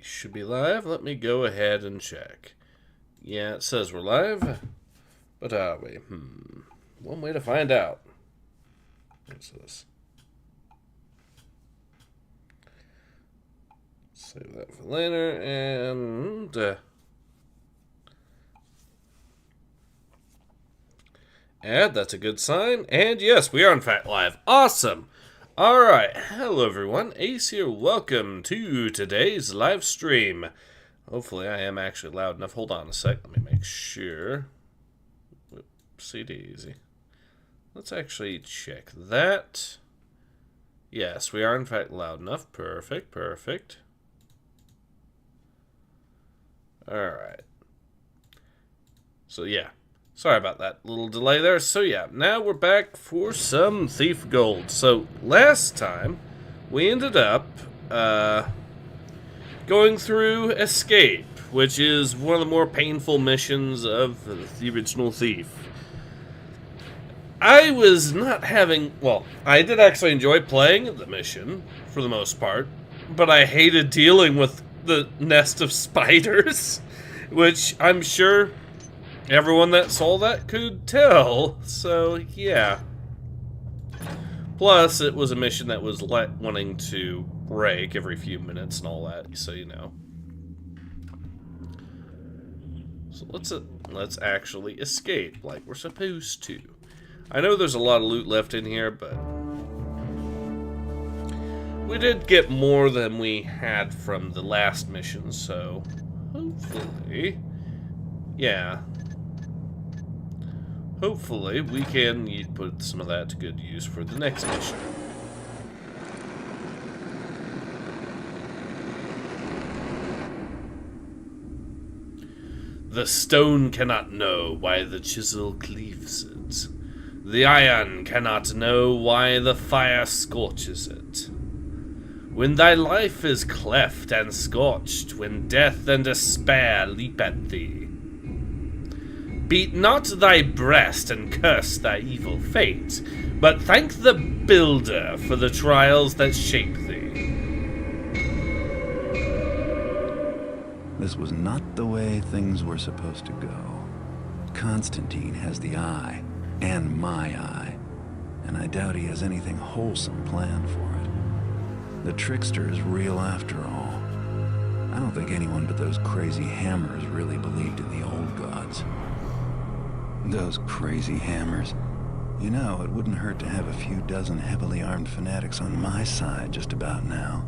should be live. Let me go ahead and check. Yeah, it says we're live. But are we? One way to find out. What's this? Save that for later. And... and that's a good sign. And yes, we are in fact live. Awesome. Alright. Hello everyone. Ace here. Welcome to today's live stream. Hopefully I am actually loud enough. Hold on a sec. Let me make sure. Whoopsie daisy. Let's actually check that. Yes, we are in fact loud enough. Perfect, perfect. Alright. So yeah. Sorry about that little delay there. So yeah, now we're back for some Thief Gold. So last time, we ended up going through Escape, which is one of the more painful missions of the original Thief. I was not having... well, I did actually enjoy playing the mission, for the most part, but I hated dealing with the nest of spiders, which I'm sure... everyone that saw that could tell, so yeah. Plus, it was a mission that was wanting to break every few minutes and all that, so you know. So let's actually escape like we're supposed to. I know there's a lot of loot left in here, but we did get more than we had from the last mission, so hopefully, yeah. Hopefully, we can put some of that to good use for the next mission. The stone cannot know why the chisel cleaves it. The iron cannot know why the fire scorches it. When thy life is cleft and scorched, when death and despair leap at thee, beat not thy breast and curse thy evil fate, but thank the Builder for the trials that shape thee. This was not the way things were supposed to go. Constantine has the eye, and my eye, and I doubt he has anything wholesome planned for it. The trickster is real after all. I don't think anyone but those crazy hammers really believed in the old gods. Those crazy hammers. You know, it wouldn't hurt to have a few dozen heavily armed fanatics on my side just about now.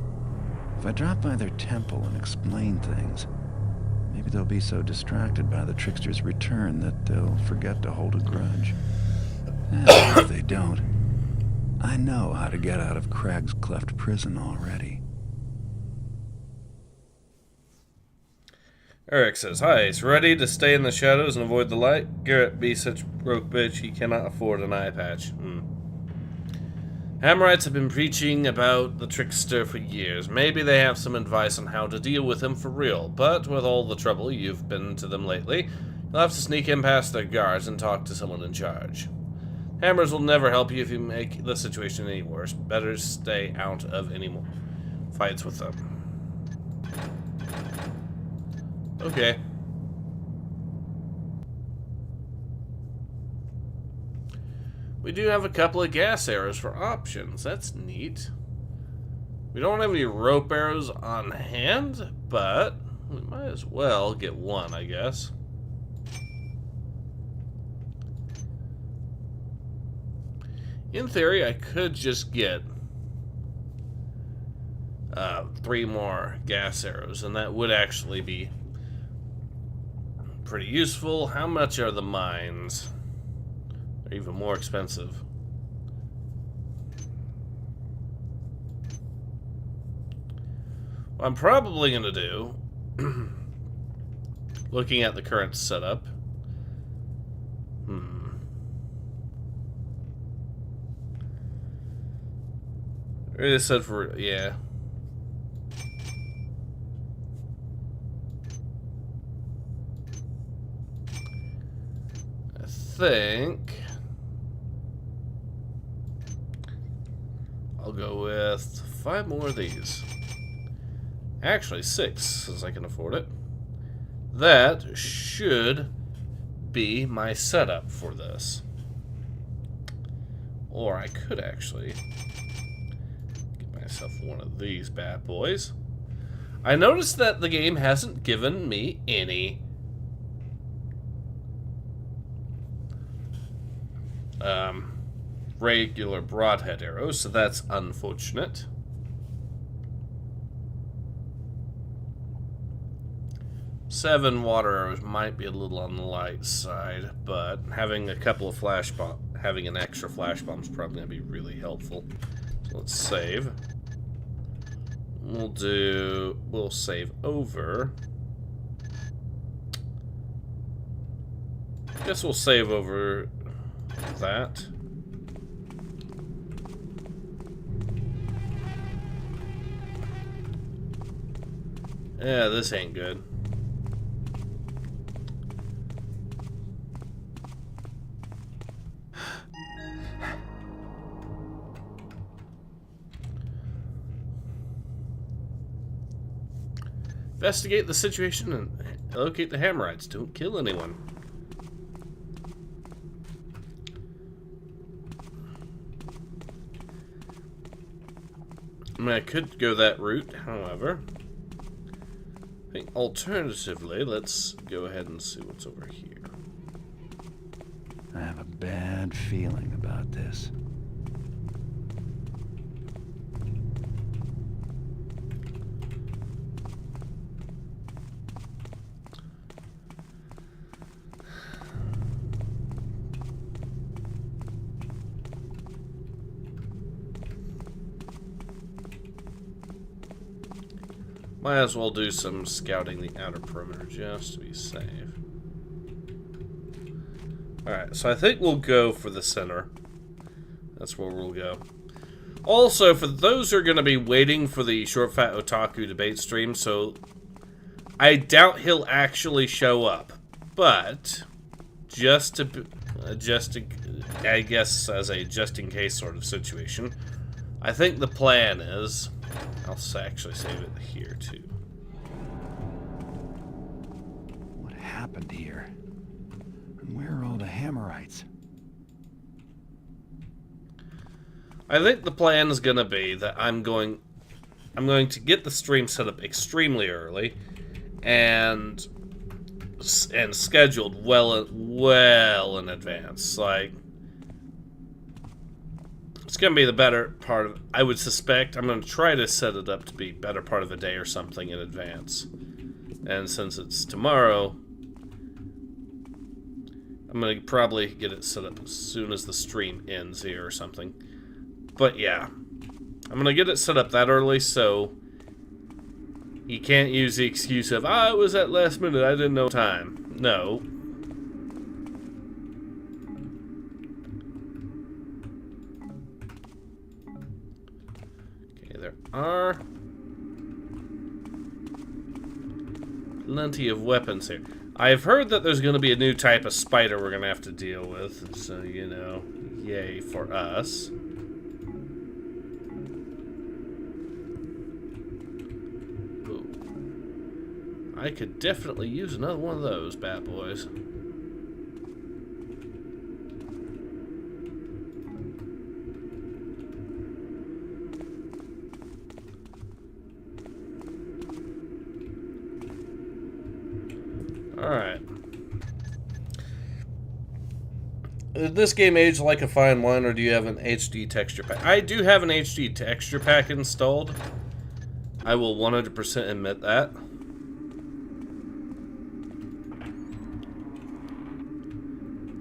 If I drop by their temple and explain things, maybe they'll be so distracted by the trickster's return that they'll forget to hold a grudge. And if they don't, I know how to get out of Crag's Cleft prison already. Eric says, hi, Ace, ready to stay in the shadows and avoid the light? Garrett be such broke bitch, he cannot afford an eye patch. Hammerites have been preaching about the trickster for years. Maybe they have some advice on how to deal with him for real, but with all the trouble you've been to them lately, you'll have to sneak in past their guards and talk to someone in charge. Hammers will never help you if you make the situation any worse. Better stay out of any more fights with them. Okay. We do have a couple of gas arrows for options. That's neat. We don't have any rope arrows on hand, but we might as well get one, I guess. In theory, I could just get 3 more gas arrows, and that would actually be pretty useful. How much are the mines? They're even more expensive. What I'm probably going to do, looking at the current setup, it is said for, yeah. I think I'll go with 5 more of these. Actually, 6, since I can afford it. That should be my setup for this. Or I could actually get myself one of these bad boys. I noticed that the game hasn't given me any regular broadhead arrows, so that's unfortunate. Seven water arrows might be a little on the light side, but having a couple of having an extra flash bomb is probably going to be really helpful. So let's save. We'll save over. Guess we'll save over that. Yeah, this ain't good. Investigate the situation and locate the Hammerites. Don't kill anyone. I mean, I could go that route, however. I think alternatively, let's go ahead and see what's over here. I have a bad feeling about this. Might as well do some scouting the outer perimeter just to be safe. Alright, so I think we'll go for the center. That's where we'll go. Also, for those who are going to be waiting for the Short Fat Otaku debate stream, so I doubt he'll actually show up. But, just to I guess as a just-in-case sort of situation, I think the plan is... I'll actually save it here, too. What happened here? And where are all the Hammerites? I think the plan is going to be that I'm going to get the stream set up extremely early and scheduled well in advance. Like, it's going to be the better part of... I would suspect I'm going to try to set it up to be better part of a day or something in advance. And since it's tomorrow, I'm going to probably get it set up as soon as the stream ends here or something. But yeah, I'm going to get it set up that early so you can't use the excuse of, it was at last minute, I didn't know time. No. There are plenty of weapons here. I've heard that there's going to be a new type of spider we're going to have to deal with, so, you know, yay for us. Ooh. I could definitely use another one of those bad boys. Alright. Did this game age like a fine wine, or do you have an HD texture pack? I do have an HD texture pack installed. I will 100% admit that.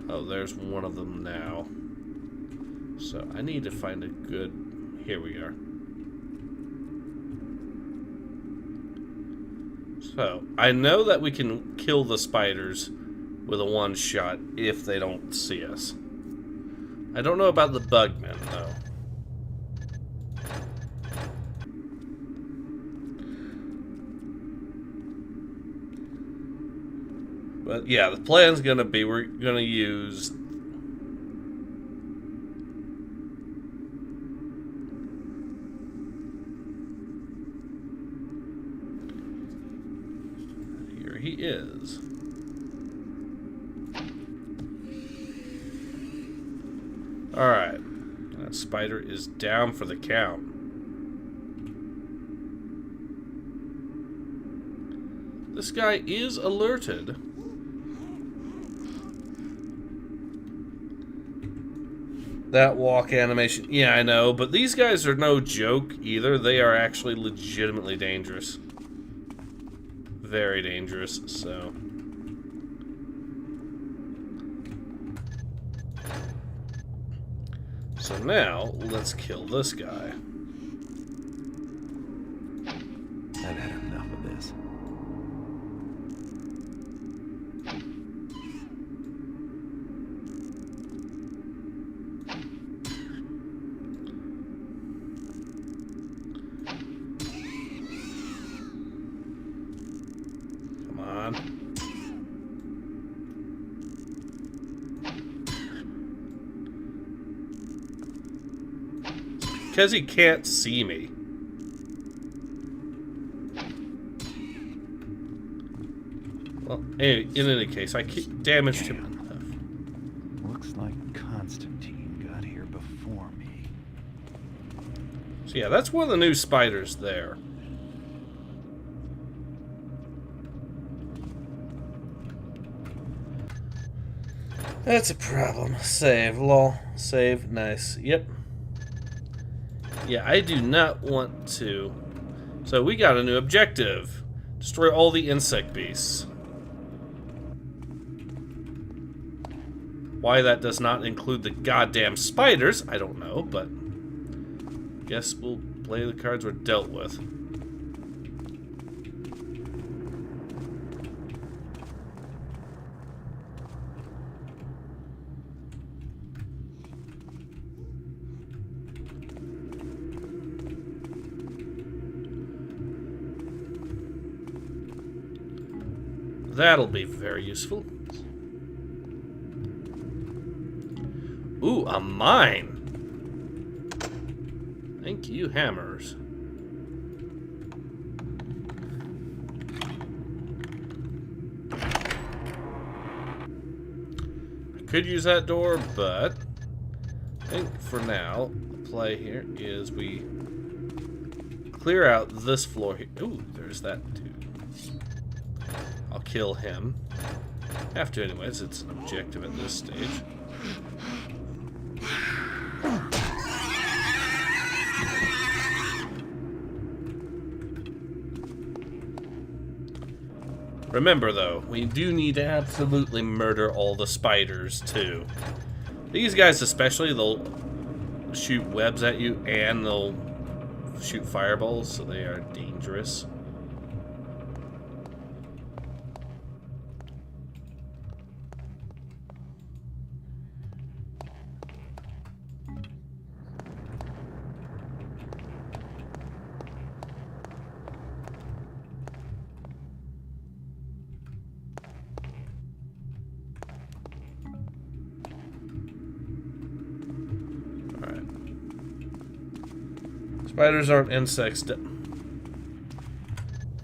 Oh, there's one of them now. So, I need to find a good... Here we are. So, I know that we can kill the spiders with a one-shot if they don't see us. I don't know about the bugmen, though. But yeah, the plan's gonna be we're gonna use... he is. Alright. That spider is down for the count. This guy is alerted. That walk animation. Yeah, I know, but these guys are no joke either. They are actually legitimately dangerous. Very dangerous, so. So now, let's kill this guy. I've had enough of this. Because he can't see me. Well, in any case, I damaged him enough. Looks like Constantine got here before me. So yeah, that's one of the new spiders there. That's a problem. Save, lol. Save, nice. Yep. Yeah, I do not want to. So we got a new objective. Destroy all the insect beasts. Why that does not include the goddamn spiders, I don't know, but guess we'll play the cards we're dealt with. That'll be very useful. Ooh, a mine. Thank you, hammers. I could use that door, but I think for now, the play here is we clear out this floor here. Ooh, there's that dude. I'll kill him. Have to anyways, it's an objective at this stage. Remember though, we do need to absolutely murder all the spiders too. These guys especially, they'll shoot webs at you and they'll shoot fireballs, so they are dangerous. Spiders aren't insects.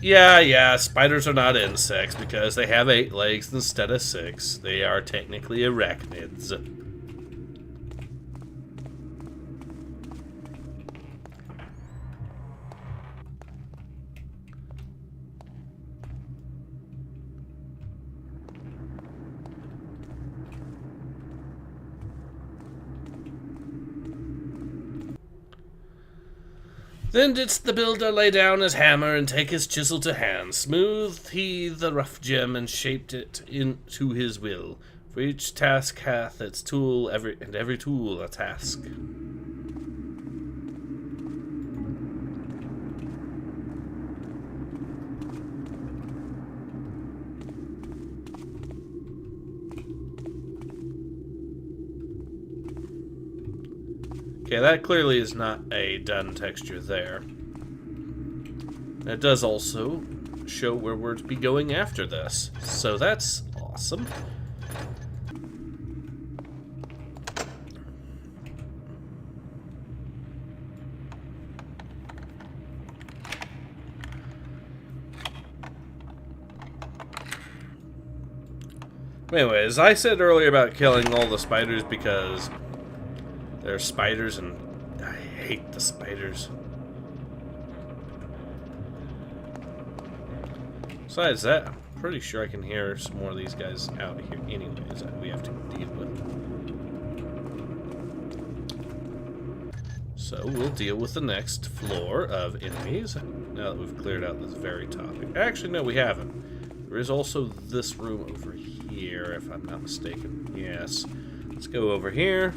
Yeah, spiders are not insects because they have 8 legs instead of 6. They are technically arachnids. Then didst the builder lay down his hammer and take his chisel to hand. Smoothed he the rough gem and shaped it into his will. For each task hath its tool, every tool a task. Okay, that clearly is not a done texture there. And it does also show where we're to be going after this. So that's awesome. Anyways, I said earlier about killing all the spiders because they're spiders and I hate the spiders. Besides that, I'm pretty sure I can hear some more of these guys out here anyways that we have to deal with. So we'll deal with the next floor of enemies now that we've cleared out this very topic. Actually, no, we haven't. There is also this room over here, if I'm not mistaken. Yes. Let's go over here.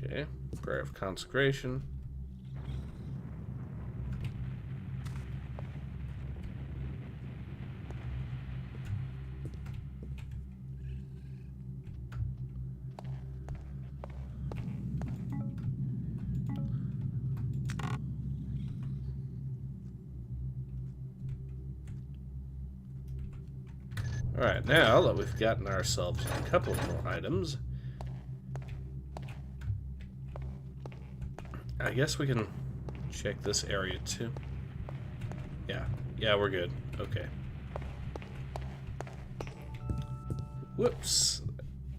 Okay, prayer of consecration. Alright, now that we've gotten ourselves a couple more items, I guess we can check this area too. Yeah, we're good. Okay. Whoops.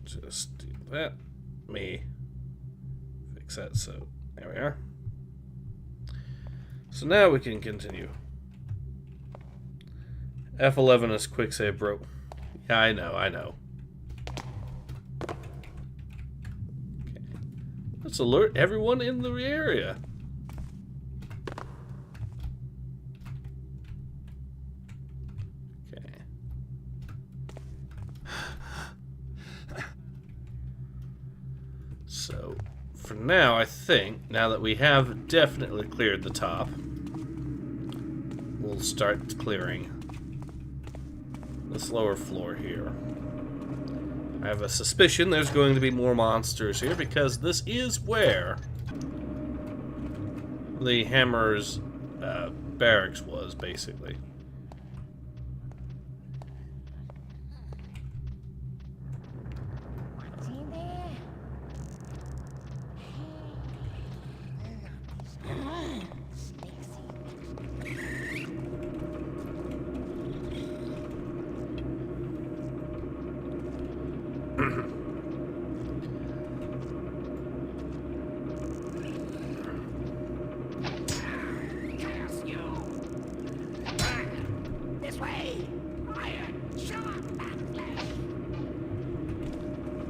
Just do that. Me. Fix that, so there we are. So now we can continue. F11 is quick save, bro. Yeah, I know. Okay. Let's alert everyone in the area. Okay. So, for now, I think, now that we have definitely cleared the top, we'll start clearing this lower floor here. I have a suspicion there's going to be more monsters here because this is where the Hammer's barracks was, basically.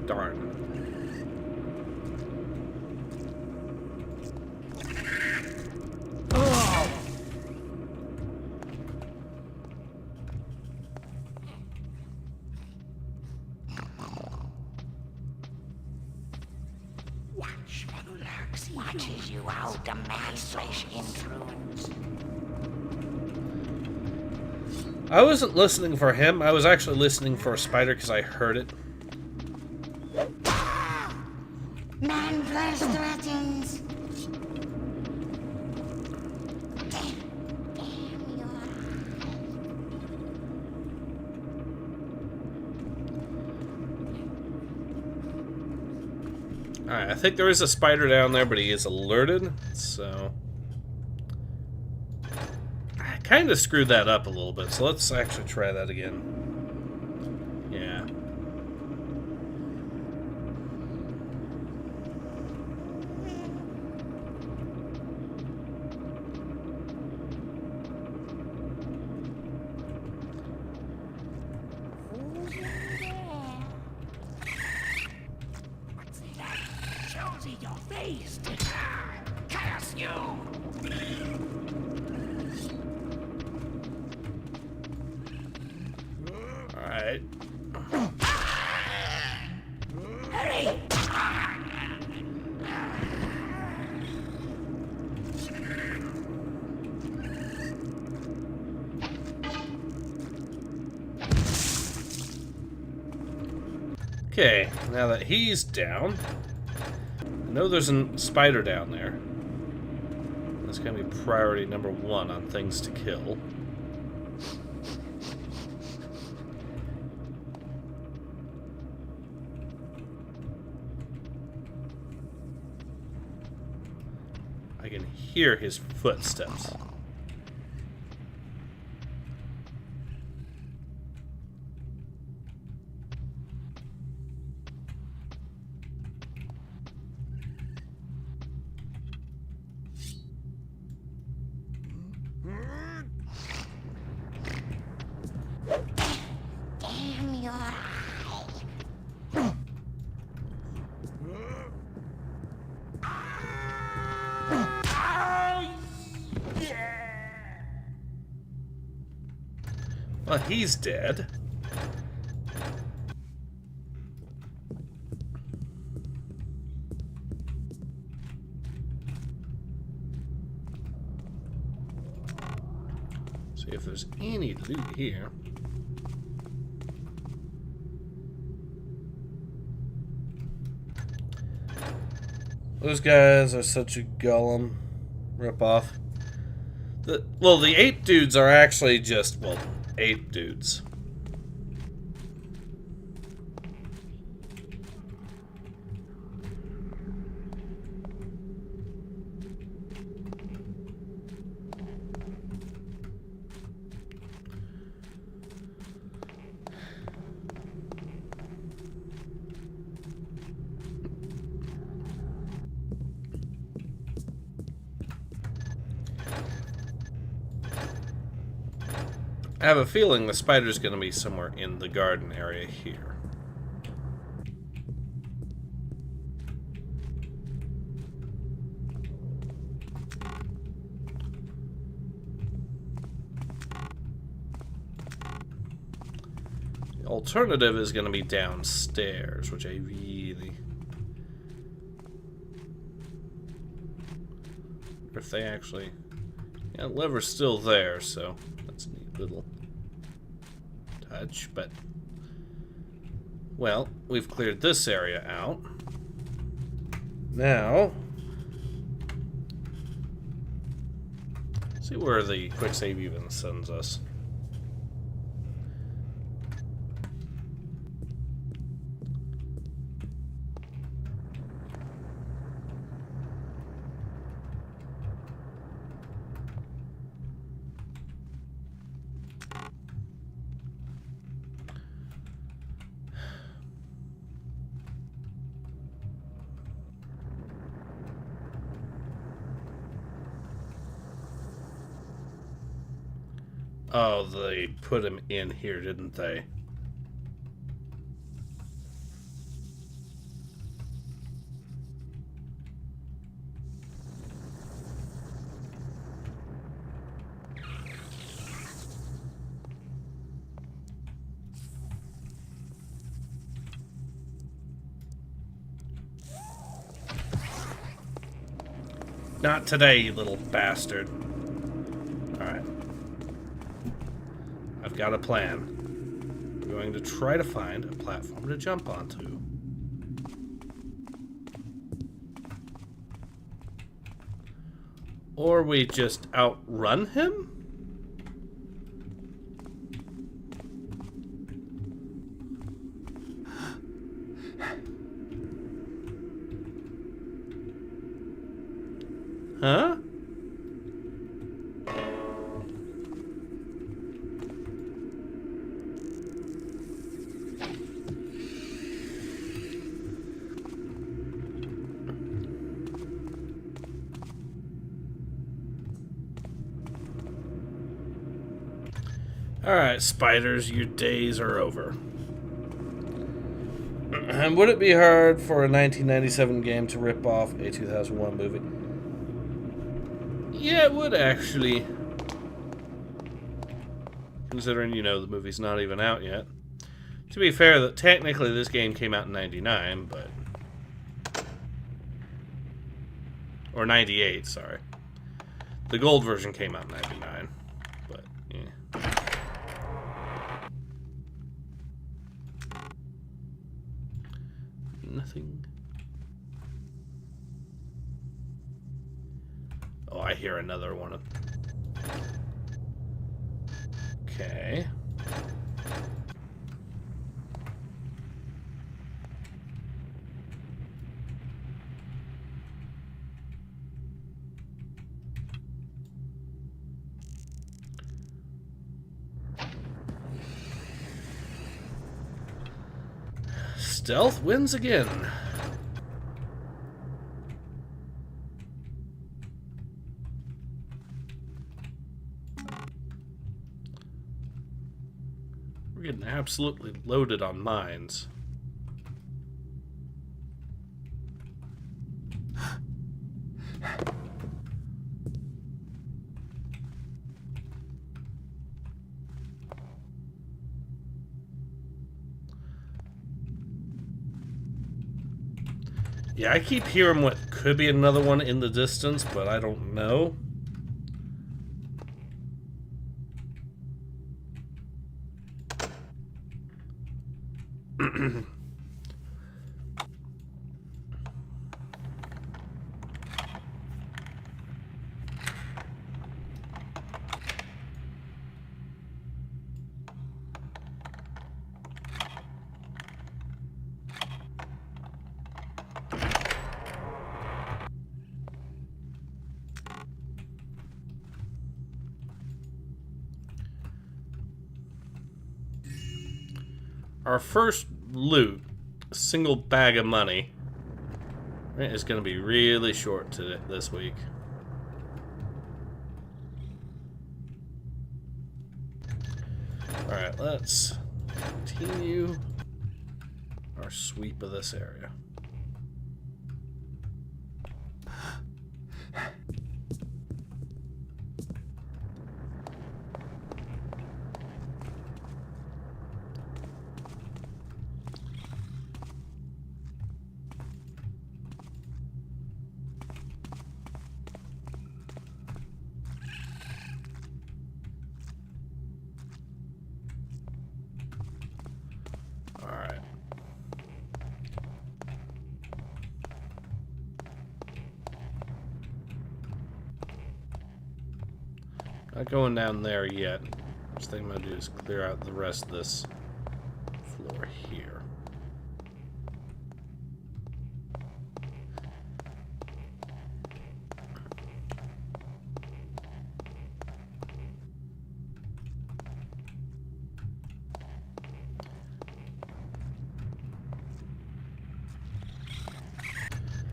Darn. Watches you out, the man-slash intrudes. I wasn't listening for him. I was actually listening for a spider because I heard it. Man-flesh threatens. Alright, I think there is a spider down there, but he is alerted, so I kind of screwed that up a little bit, so let's actually try that again. Yeah. Alright. Hurry! Okay, now that he's down, I know there's a spider down there. That's going to be priority number 1 on things to kill. I can hear his footsteps. Damn your eye. Well, he's dead. See if there's any loot here. Those guys are such a Gollum ripoff. The 8 dudes are actually just, well, 8 dudes. I have a feeling the spider's going to be somewhere in the garden area here. The alternative is going to be downstairs, which I really... If they actually... Yeah, the lever's still there, so that's a neat little touch, but... Well, we've cleared this area out. Now... See where the quick save even sends us. Oh, they put him in here, didn't they? Not today, you little bastard. Alright. I've got a plan. We're going to try to find a platform to jump onto. Or we just outrun him? Huh? Alright, spiders, your days are over. And would it be hard for a 1997 game to rip off a 2001 movie? Yeah, it would actually. Considering, you know, the movie's not even out yet. To be fair, that technically this game came out in 99, but... Or 98, sorry. The gold version came out in 99, but, yeah. Nothing. Oh, I hear another one. Okay. Stealth wins again. We're getting absolutely loaded on mines. Yeah, I keep hearing what could be another one in the distance, but I don't know. Our first loot, a single bag of money, is going to be really short this week. Alright, let's continue our sweep of this area. Not going down there yet. First thing I'm going to do is clear out the rest of this floor here.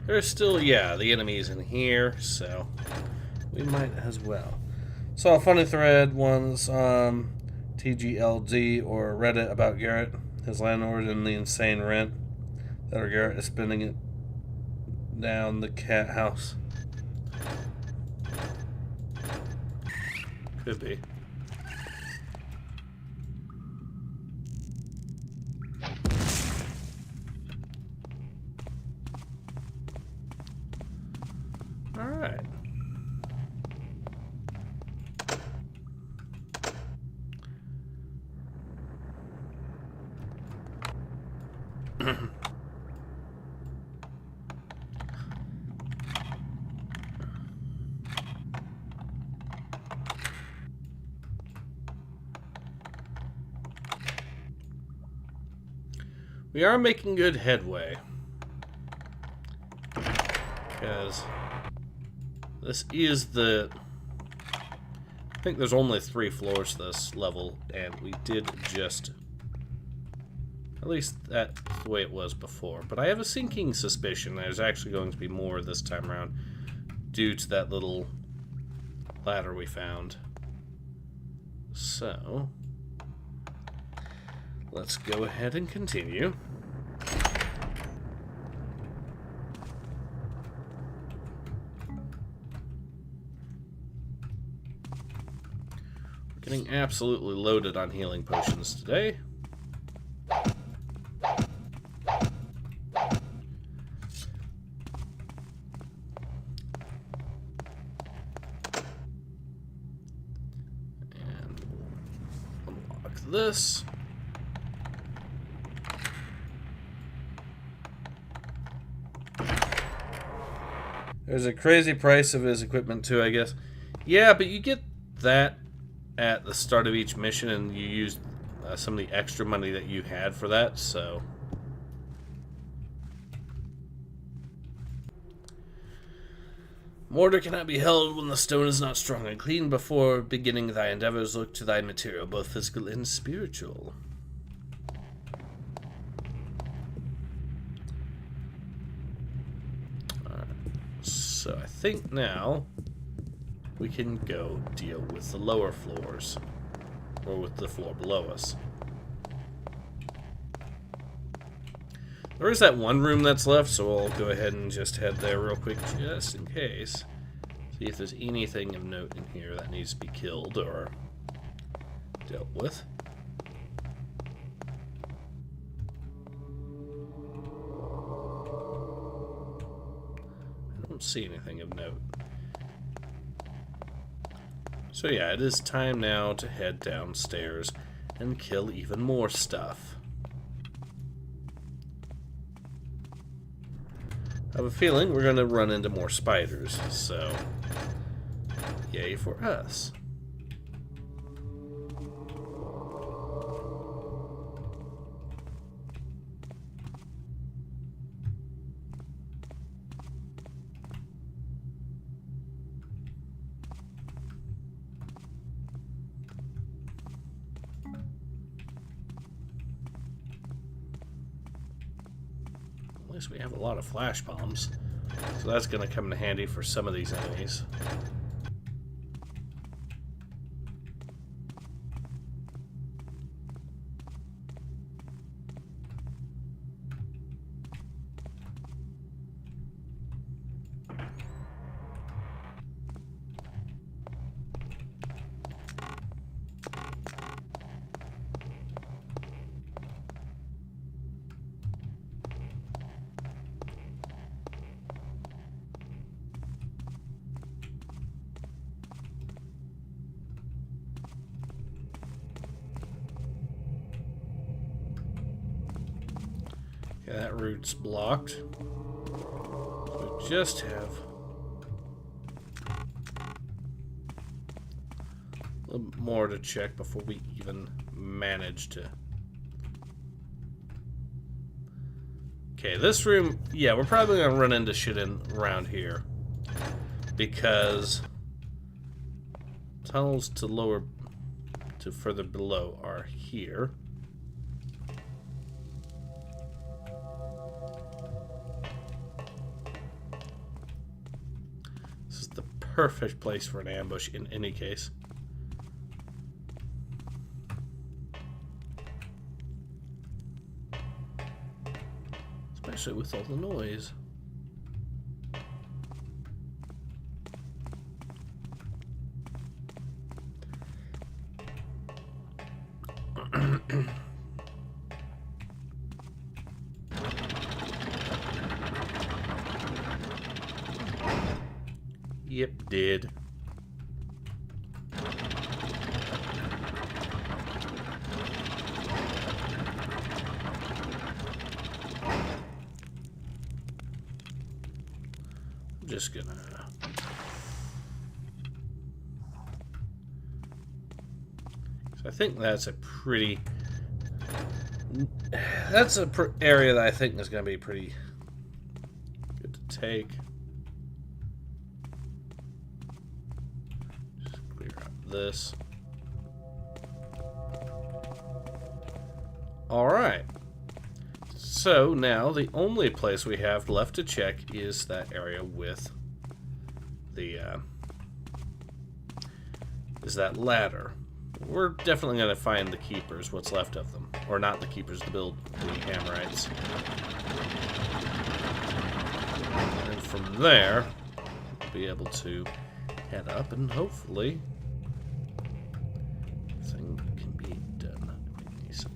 There's still, yeah, the enemies in here, so we might as well. Saw a funny thread once on TGLD or Reddit about Garrett, his landlord, and the insane rent that our Garrett is spending it down the cat house. Could be. Alright. We are making good headway, because this is the... I think there's only 3 floors to this level, and we did just... At least that's the way it was before. But I have a sinking suspicion there's actually going to be more this time around, due to that little ladder we found. So... let's go ahead and continue. We're getting absolutely loaded on healing potions today. And unlock this. There's a crazy price of his equipment too, I guess. Yeah, but you get that at the start of each mission, and you use some of the extra money that you had for that, so... Mortar cannot be held when the stone is not strong and clean. Before beginning thy endeavors, look to thy material, both physical and spiritual. Alright, so I think now we can go deal with the lower floors, or with the floor below us. There is that one room that's left, so I'll go ahead and just head there real quick, just in case. See if there's anything of note in here that needs to be killed or dealt with. I don't see anything of note. So yeah, it is time now to head downstairs and kill even more stuff. I have a feeling we're going to run into more spiders, so yay for us. At least we have a lot of flash bombs, so that's going to come in handy for some of these enemies. Okay, that route's blocked. So we just have a little bit more to check before we even manage to... Okay, this room, yeah, we're probably going to run into shit around here. Because tunnels to further below are here. Perfect place for an ambush in any case. Especially with all the noise. Yep, did. I'm just gonna... So I think that's a pretty... That's a area that I think is gonna be pretty good to take. This. Alright. So now the only place we have left to check is that area with the is that ladder. We're definitely going to find the keepers, what's left of them. Or not the keepers, to build the Hammerites. And from there, we'll be able to head up and hopefully thing can be done. Let me see.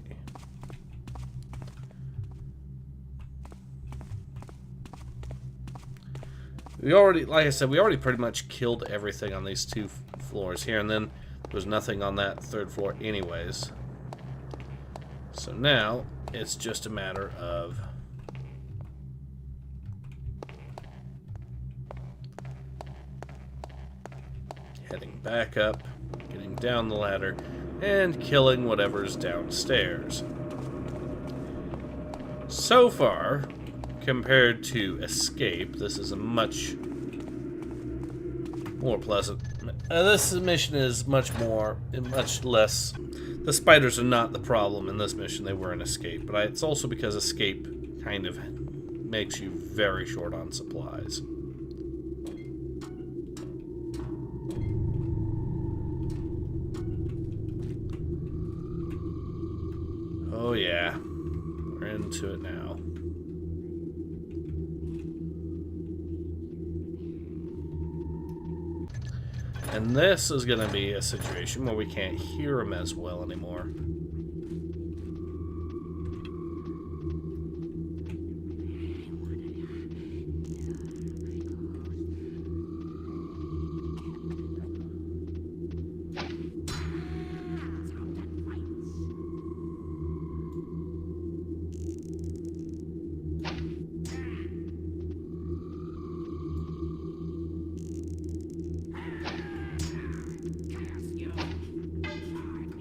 We already, like I said, we already pretty much killed everything on these two floors here, and then there was nothing on that third floor anyways. So now it's just a matter of heading back up, getting down the ladder, and killing whatever's downstairs. So far, compared to Escape, this is a much more pleasant. This mission is much less. The spiders are not the problem in this mission, they were in Escape, but it's also because Escape kind of makes you very short on supplies. Oh yeah, we're into it now. And this is going to be a situation where we can't hear him as well anymore.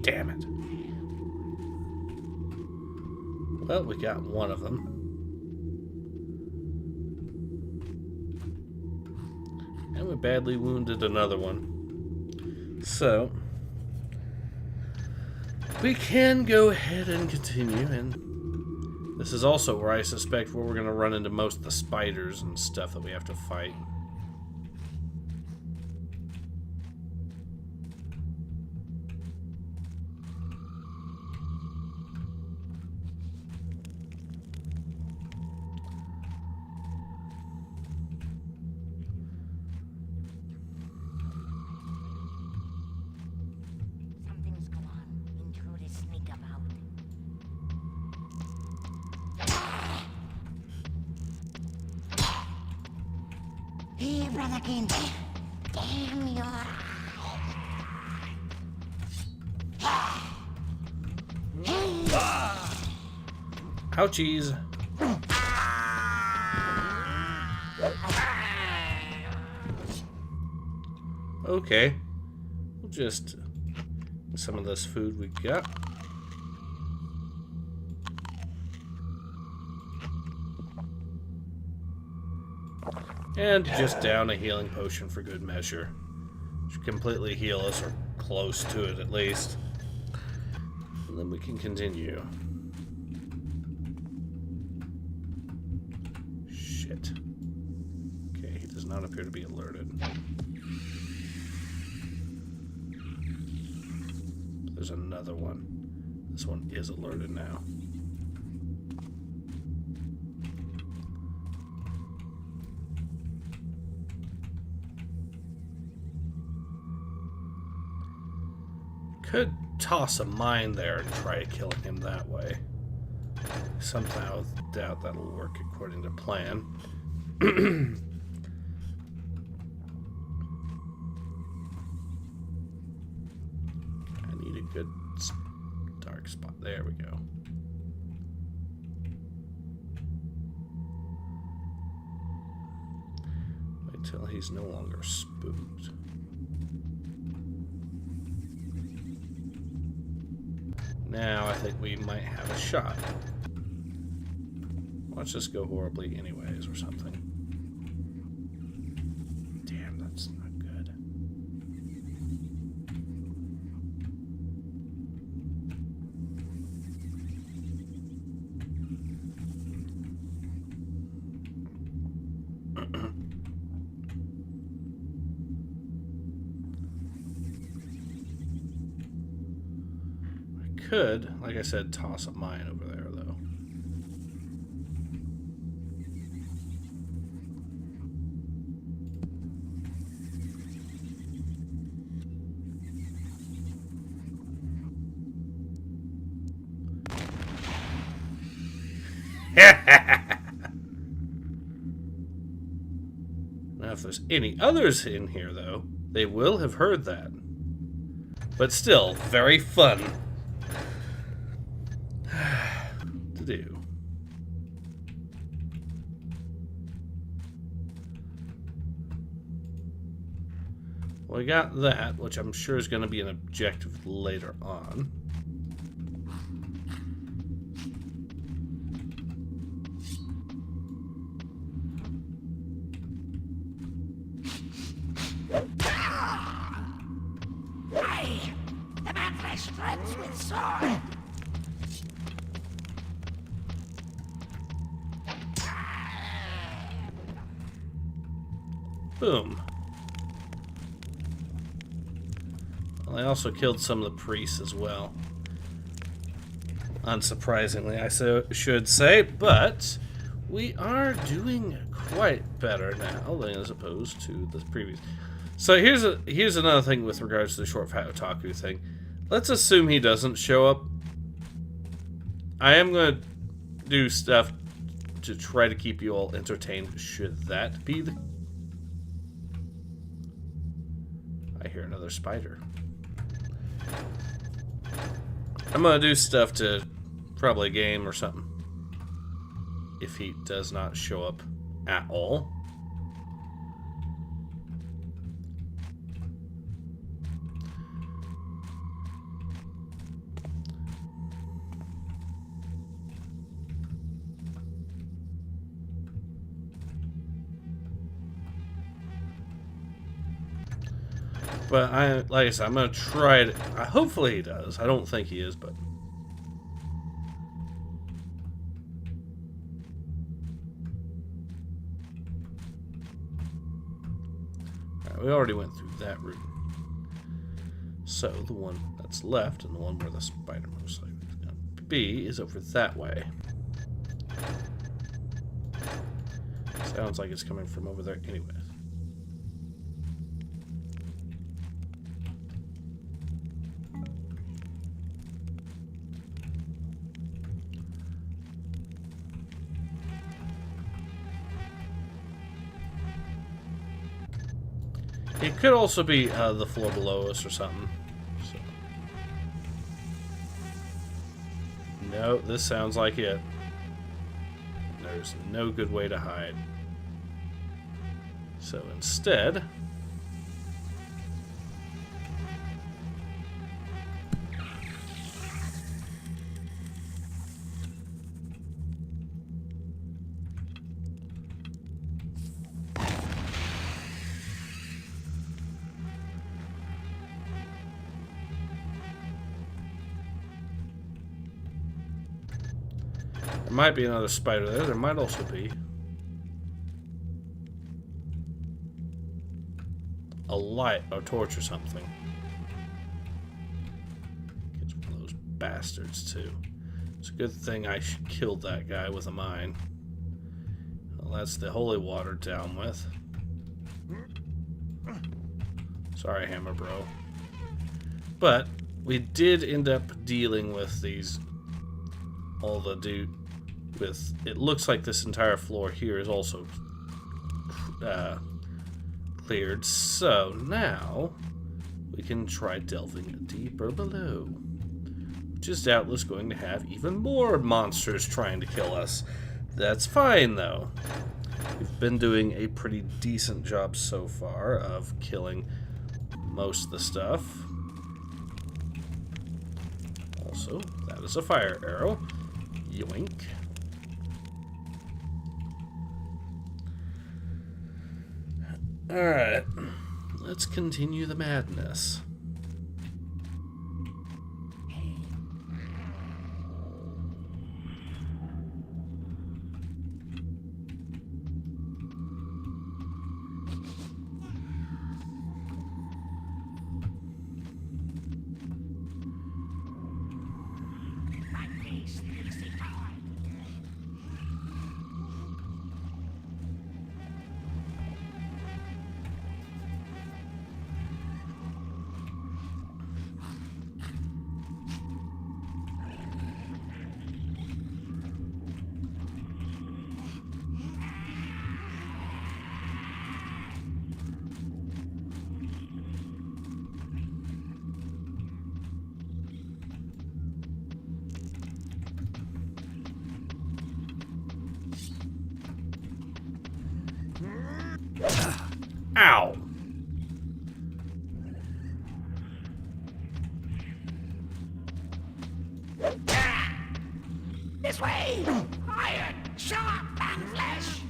Damn it. Well, we got one of them. And we badly wounded another one. So, we can go ahead and continue. And this is also where I suspect where we're going to run into most of the spiders and stuff that we have to fight. Here, brotherkin. Damn your Ouchies. Okay. We'll just some of this food we got. And just down a healing potion for good measure. Should completely heal us, or close to it at least. And then we can continue. Shit. Okay, he does not appear to be alerted. There's another one. This one is alerted now. Could toss a mine there and try killing him that way. Somehow doubt that'll work according to plan. I need a good dark spot. There we go. Wait till he's no longer spooked. Now I think we might have a shot. Let's just go horribly anyways or something. Damn, that's not good. Could, like I said, toss a mine over there, though. Now, if there's any others in here, though, they will have heard that. But still, very fun to do. we got that, which I'm sure is going to be an objective later on. Hey! The man flesh friends with sword! Boom. Well, I also killed some of the priests as well. Unsurprisingly, I should say, but we are doing quite better now than as opposed to the previous. So here's another thing with regards to the short fat otaku thing. Let's assume he doesn't show up. I am going to do stuff to try to keep you all entertained, should that be the... I hear another spider. I'm going to do stuff to probably game or something if he does not show up at all. But like I said, I'm gonna try it. Hopefully he does. I don't think he is, but alright, we already went through that route. So the one that's left and the one where the spider most likely is gonna be is over that way. Sounds like it's coming from over there anyway. It could also be the floor below us or something. So. No, this sounds like it. There's no good way to hide. So instead... there might be another spider there. There might also be a light or torch or something. Gets one of those bastards too. It's a good thing I killed that guy with a mine. Well, that's the holy water down with. Sorry, Hammer Bro. But we did end up dealing with these. All the dude with. It looks like this entire floor here is also cleared. So now we can try delving deeper below, which is doubtless going to have even more monsters trying to kill us. That's fine though. We've been doing a pretty decent job so far of killing most of the stuff. Also, that is a fire arrow. Yoink. Alright. Let's continue the madness. Ow! This way! Iron, sharp, and flesh!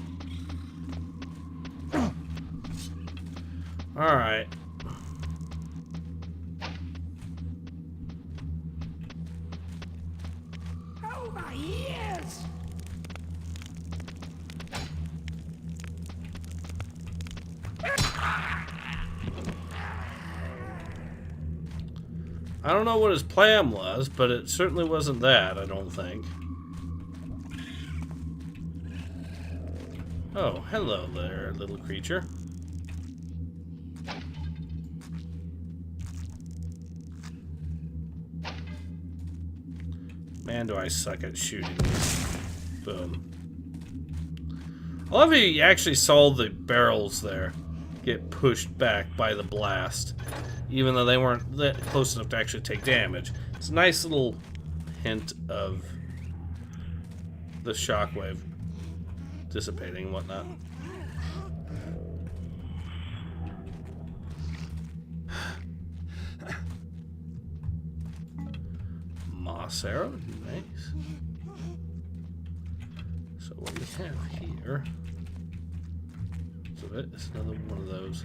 Alright. Oh, my ears! I don't know what his plan was, but it certainly wasn't that, I don't think. Oh, hello there, little creature. Man, do I suck at shooting. Boom. I love how you actually saw the barrels there get pushed back by the blast, even though they weren't that close enough to actually take damage. It's a nice little hint of the shockwave dissipating and whatnot. Moss arrow, nice. So what we have here, so it's another one of those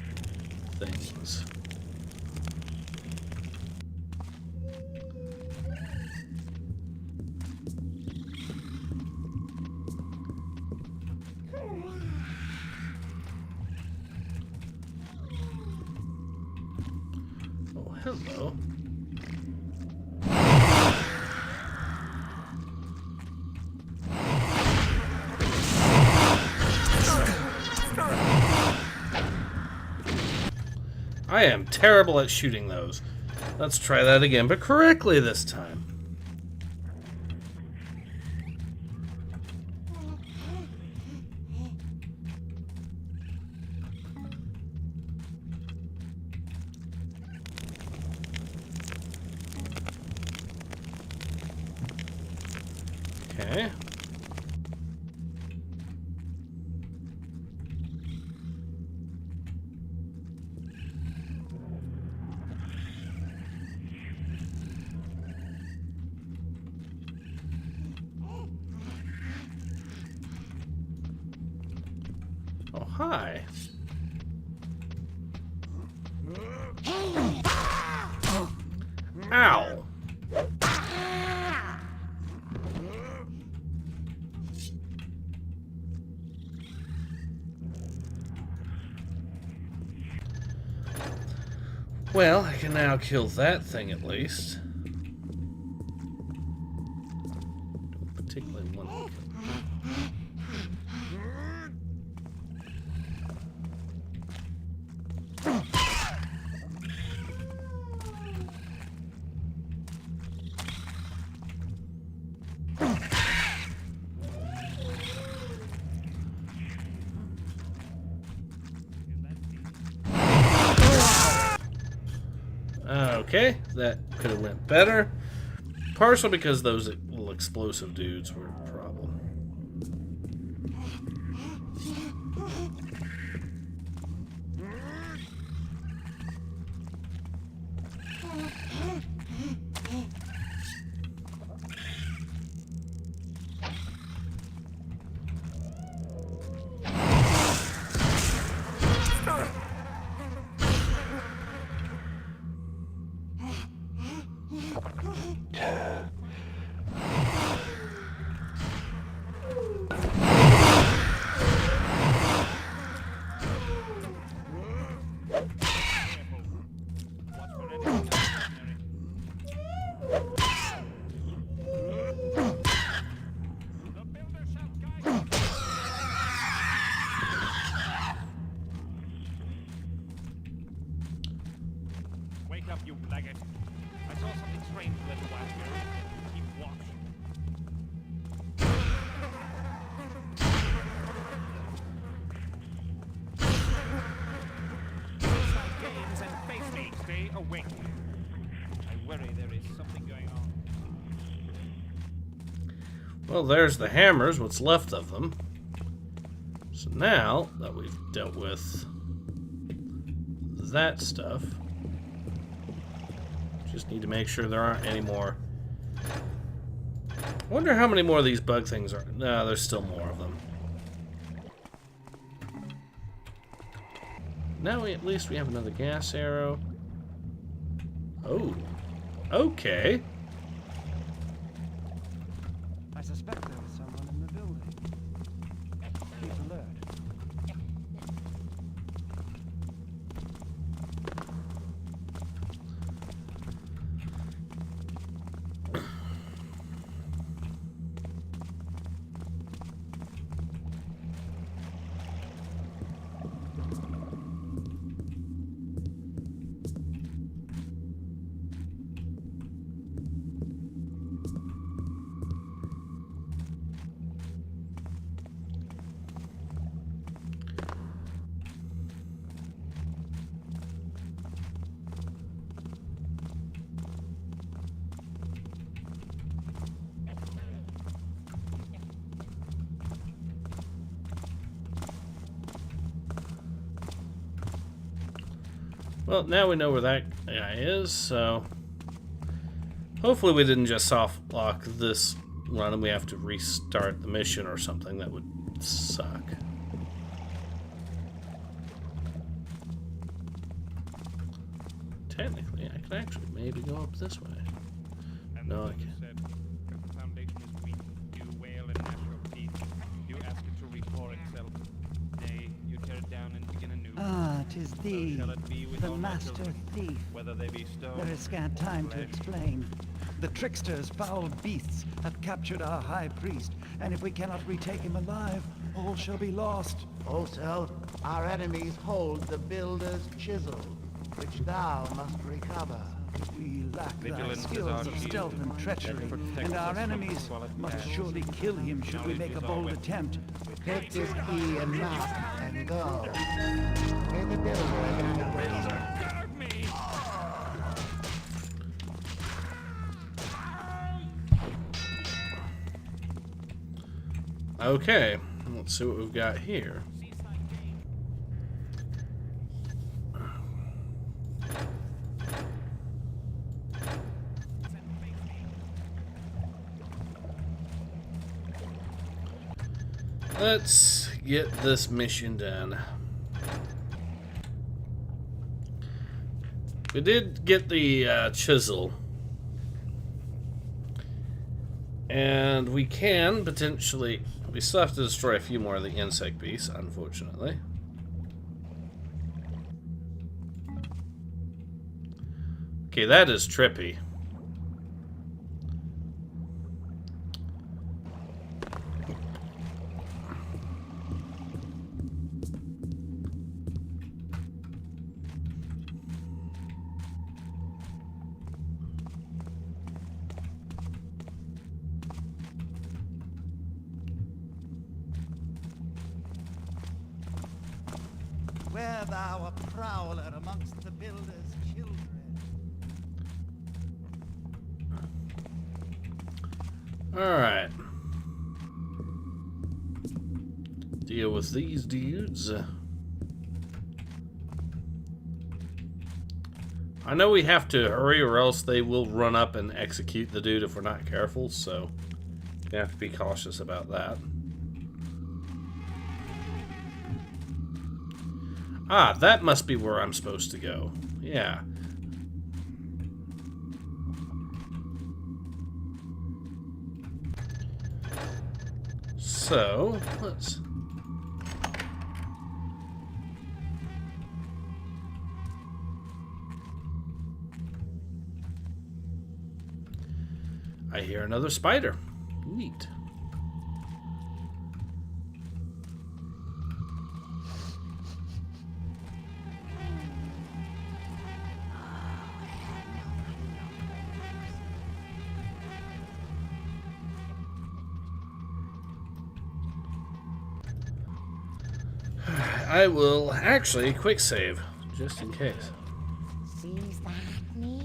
things. Oh, hello. I am terrible at shooting those. Let's try that again, but correctly this time. Okay. Oh, hi. Ow. Well, I can now kill that thing at least. Don't particularly want to kill. Okay, that could have went better. Partially because those little explosive dudes were a problem. Wake up, you laggard. I saw something strange a little while ago. Keep watch. Side games and face me. Stay awake. I worry there is something going on. Well, there's the hammers, what's left of them. So now that we've dealt with that stuff, just need to make sure there aren't any more Wonder how many more of these bug things are. No, there's still more of them. Now at least we have another gas arrow. Oh. Okay. I suspect there was someone in the building. Keep alert. Well, now we know where that guy is, so hopefully we didn't just soft lock this run and we have to restart the mission or something. That would suck. Technically, I could actually maybe go up this way. And No, I you can't. said, because the Foundation is weak, you wail and gnash your teeth. You ask it to restore itself. Nay, you tear it down and begin anew. Ah, 'tis So thee, shall it be with the all my master children, thief. whether they be stone. There is scant time to flesh. explain. The tricksters, foul beasts, have captured our high priest, and if we cannot retake him alive, all shall be lost. Also, our enemies hold the builder's chisel, which thou must recover. We lack thy Vigilance is our skills of shield. stealth and treachery, That protects and our us from enemies evil and must bad. surely kill him should we make a bold attempt. Take this key and mount and go. May the builder guide us. Guard me! Okay, let's see what we've got here. Let's get this mission done. We did get the chisel. And we can potentially... We still have to destroy a few more of the insect beasts, unfortunately. Okay, that is trippy. Where thou a prowler amongst the builder's children. Alright. Deal with these dudes. I know we have to hurry or else they will run up and execute the dude if we're not careful, so we have to be cautious about that. Ah, that must be where I'm supposed to go. Yeah. So, let's... I hear another spider. Neat. I will actually quick save, just in case. Sees that me?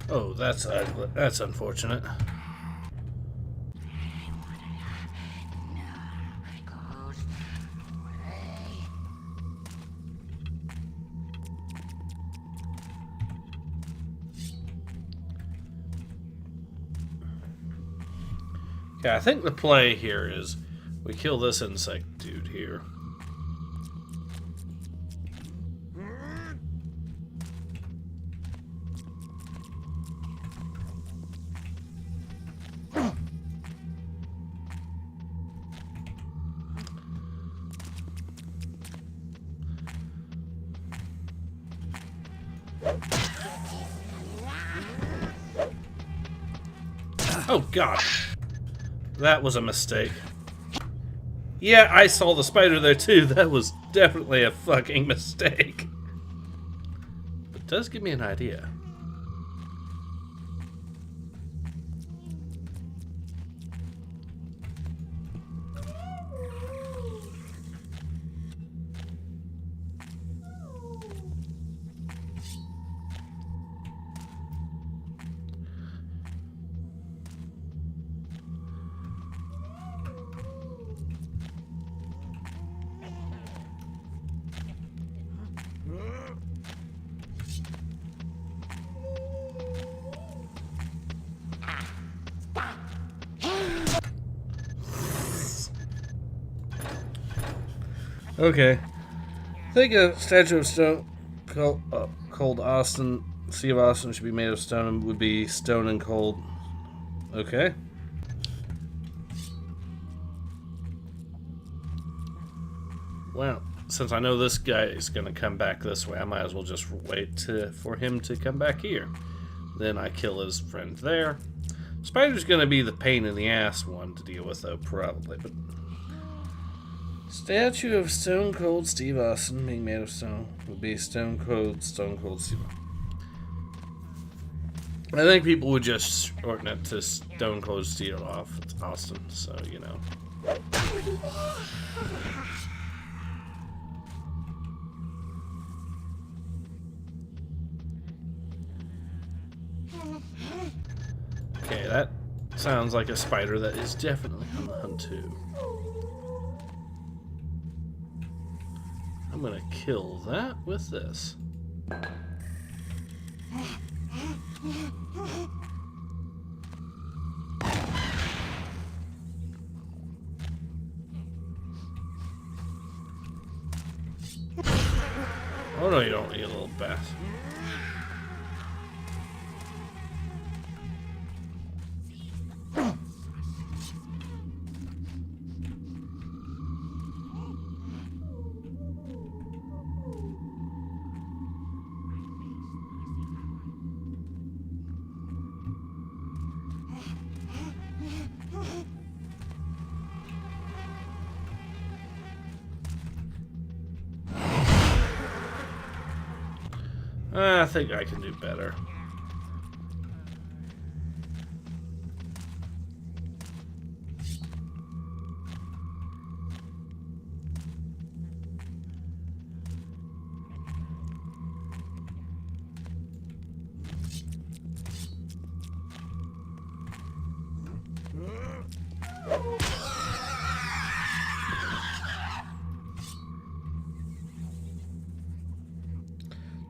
Oh, that's ugly. That's unfortunate. Okay, I think the play here is we kill this insect dude here. Oh god, that was a mistake. Yeah, I saw the spider there too. That was definitely a fucking mistake. But it does give me an idea. Okay. I think a statue of stone called Austin, Sea of Austin, should be made of stone and would be stone and cold. Okay. Well, since I know this guy is going to come back this way, I might as well just wait for him to come back here. Then I kill his friend there. Spider's going to be the pain in the ass one to deal with, though, probably. But statue of Stone Cold Steve Austin being made of stone would be Stone Cold Steve Austin. I think people would just shorten it to Stone Cold Steve Austin, so, you know. Okay, that sounds like a spider that is definitely on the hunt too. I'm gonna kill that with this. Oh no, you don't, you little bastard. I think I can do better.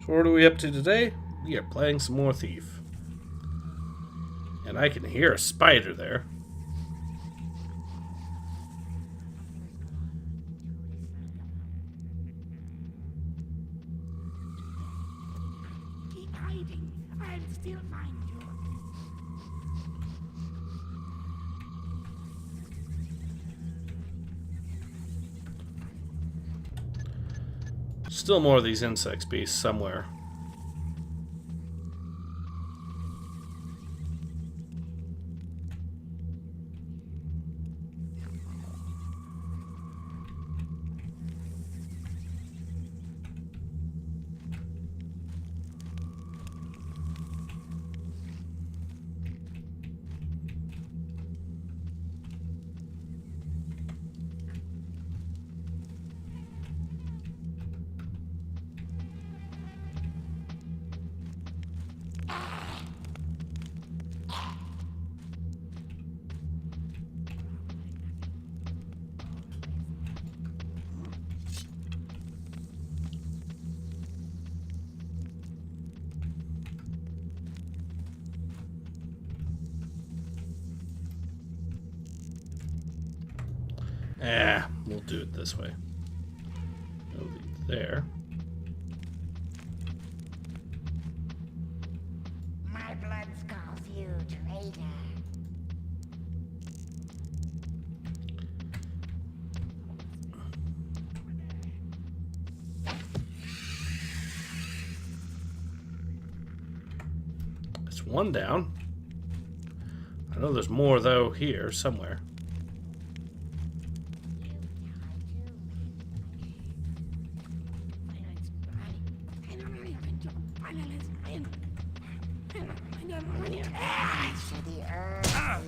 So what are we up to today? We are playing some more Thief. And I can hear a spider there. Keep hiding. I'll still find you. Still more of these insects beasts somewhere. We'll do it this way. Over there. My blood calls you, traitor. It's one down. I know there's more, though, here somewhere.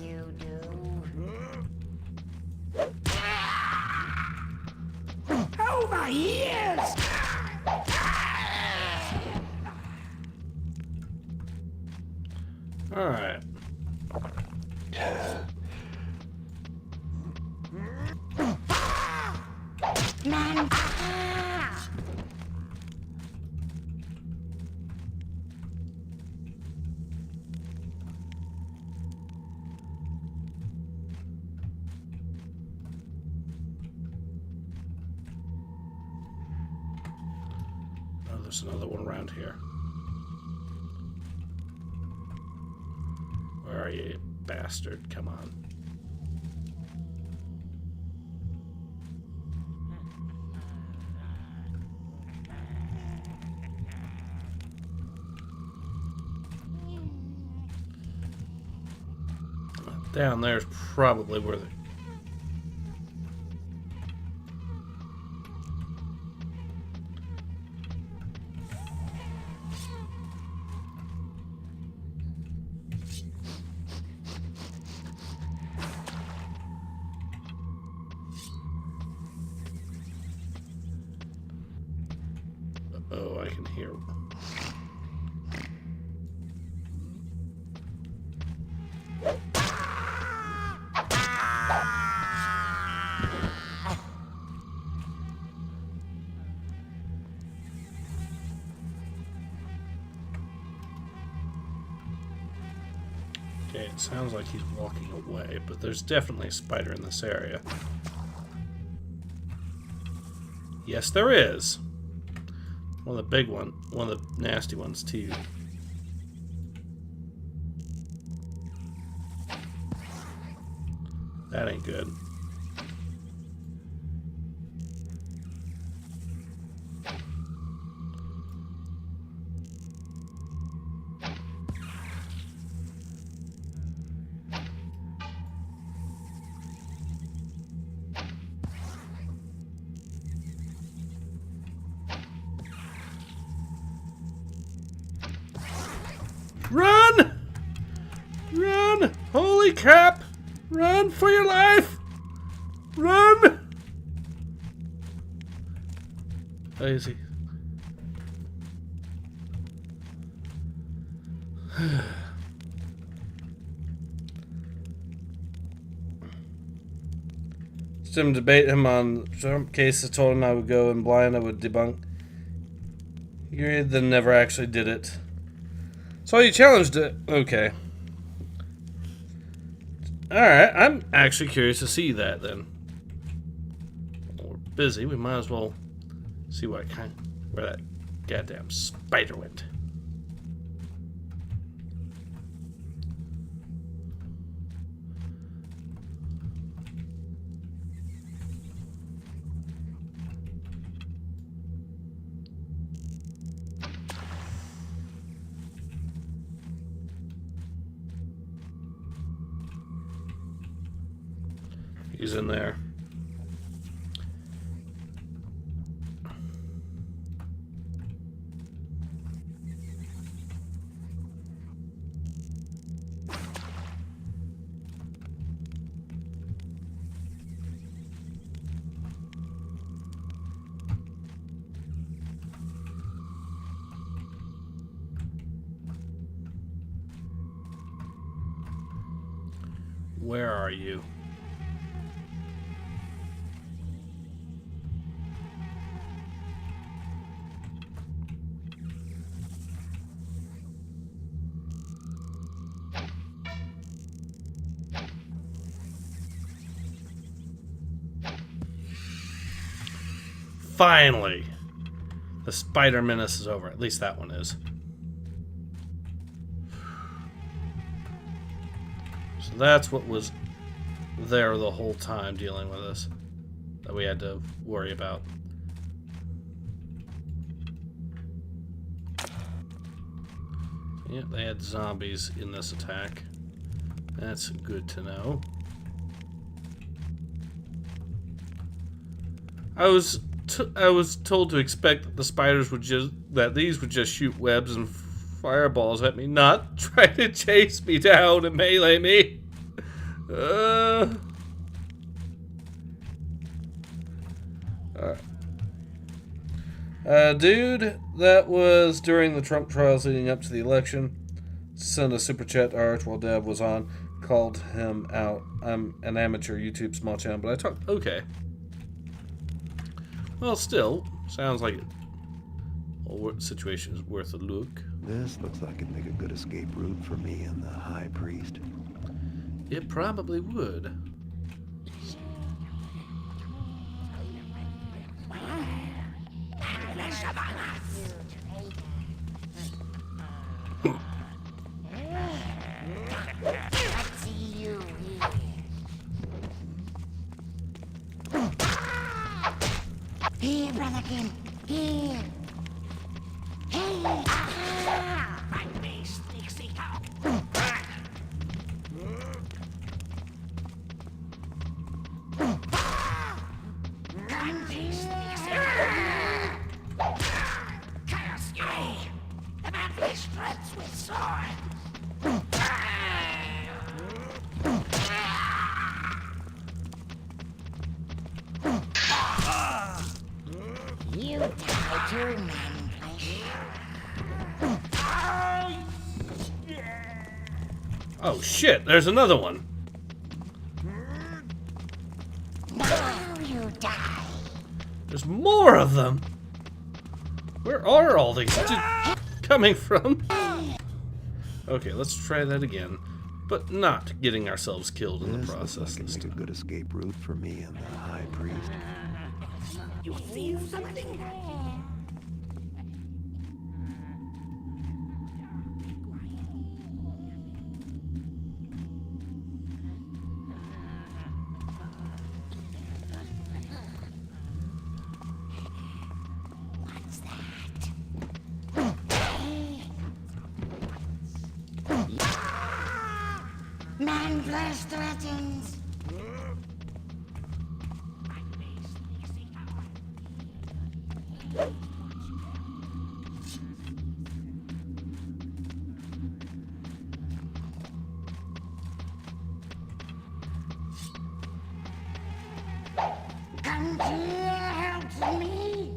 You do. Over here! Alright. Man! Oh, there's another one around here. Where are you, you bastard? Come on. Down there's probably where the... Oh, I can hear. Okay, it sounds like he's walking away, but there's definitely a spider in this area. Yes, there is. One of the big one, one of the nasty ones too. That ain't good. Run! Run! Holy crap! Run for your life! Run! How is he? Some debate him on some case. I told him I would go in blind, I would debunk. He then never actually did it. So you challenged it. Okay. Alright, I'm actually curious to see that then. We're busy, we might as well see what kind, where that goddamn spider went. He's in there. Where are you? Finally! The spider menace is over. At least that one is. So that's what was there the whole time dealing with us. That we had to worry about. Yeah, they had zombies in this attack. That's good to know. I was told to expect that the spiders would these would just shoot webs and fireballs at me, not try to chase me down and melee me. Dude, that was during the Trump trials leading up to the election. Sent a super chat to Arch while Dev was on. Called him out. I'm an amateur YouTube small channel, but I talked. Okay. Well, still, sounds like it. Well, situation is worth a look. This looks like it'd make a good escape route for me and the High Priest. It probably would. Here, brotherkin, here. Hey, aha! My face, Dixie. Come, face, Dixie. Curse you! The man face threats with sword. You died, you man flesh. Oh shit, there's another one. Now you die. There's more of them. Where are all these coming from? Okay, let's try that again. But not getting ourselves killed in the process This this looks like it'd make a time. good escape route for me and the High Priest. You feel something? What's that? Man flesh threatens. Come here, help me.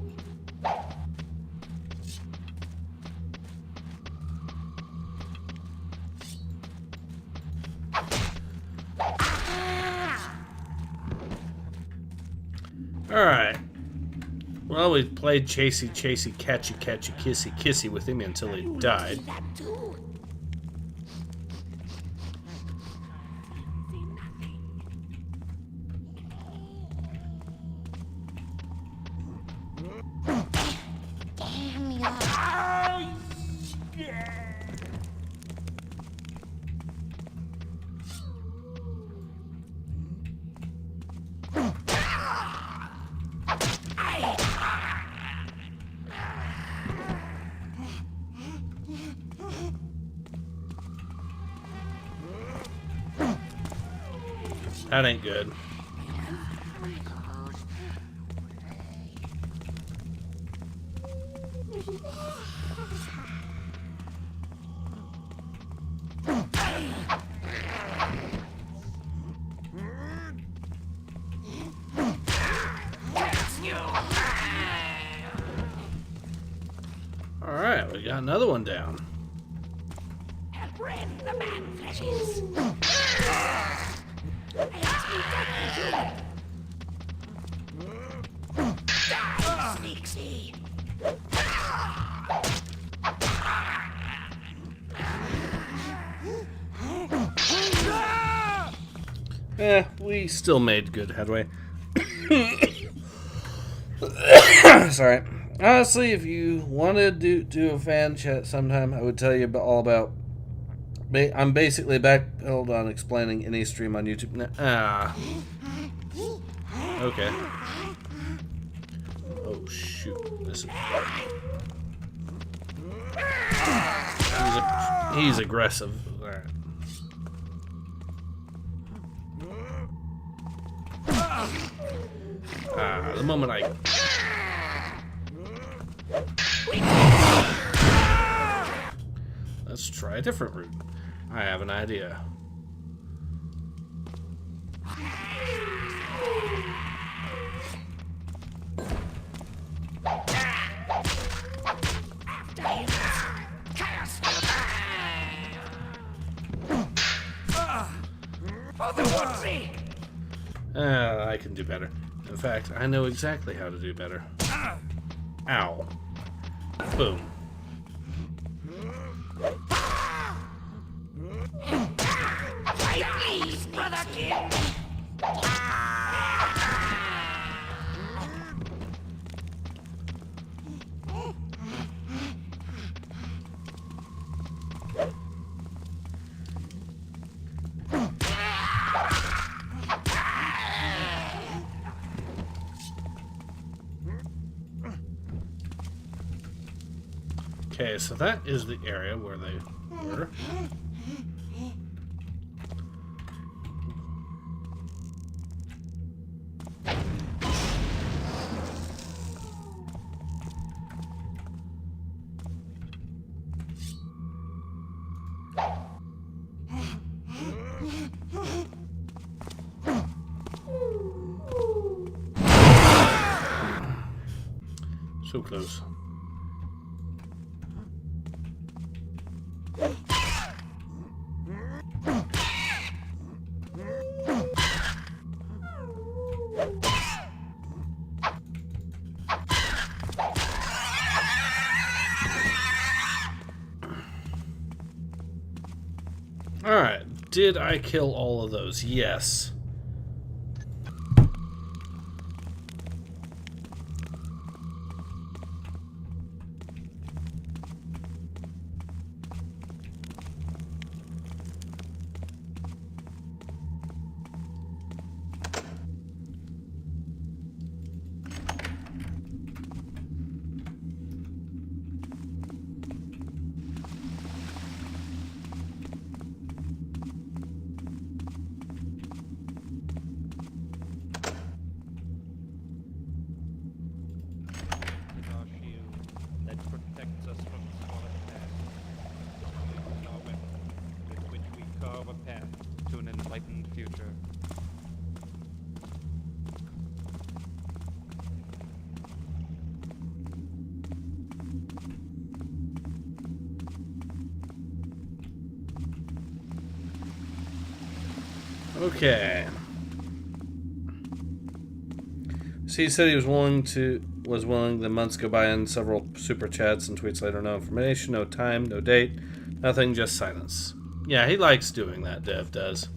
Alright. Well, we played chasey, chasey, catchy, catchy, kissy, kissy with him until he died. That too. Damn you. That ain't good. Alright, we got another one down. Help rend the man fleshes. Die, Sneaksy. We still made good headway. Sorry. Honestly, if you wanted to do a fan chat sometime, I would tell you all about. I'm basically backpedaled on explaining any stream on YouTube. Okay. Oh shoot! He's aggressive. All right. The moment I... Let's try a different route. I have an idea. I can do better. In fact, I know exactly how to do better. Ow. Boom. Please, brother kid. Okay, so that is the area where they were. So close. Alright, did I kill all of those? Yes. That protects us from the solid path. Our weapon, with which we carve a path to an enlightened future. Okay. So he said he was willing. The months go by and several super chats and tweets later. No information, no time, no date, nothing, just silence. Yeah, he likes doing that, Dev does.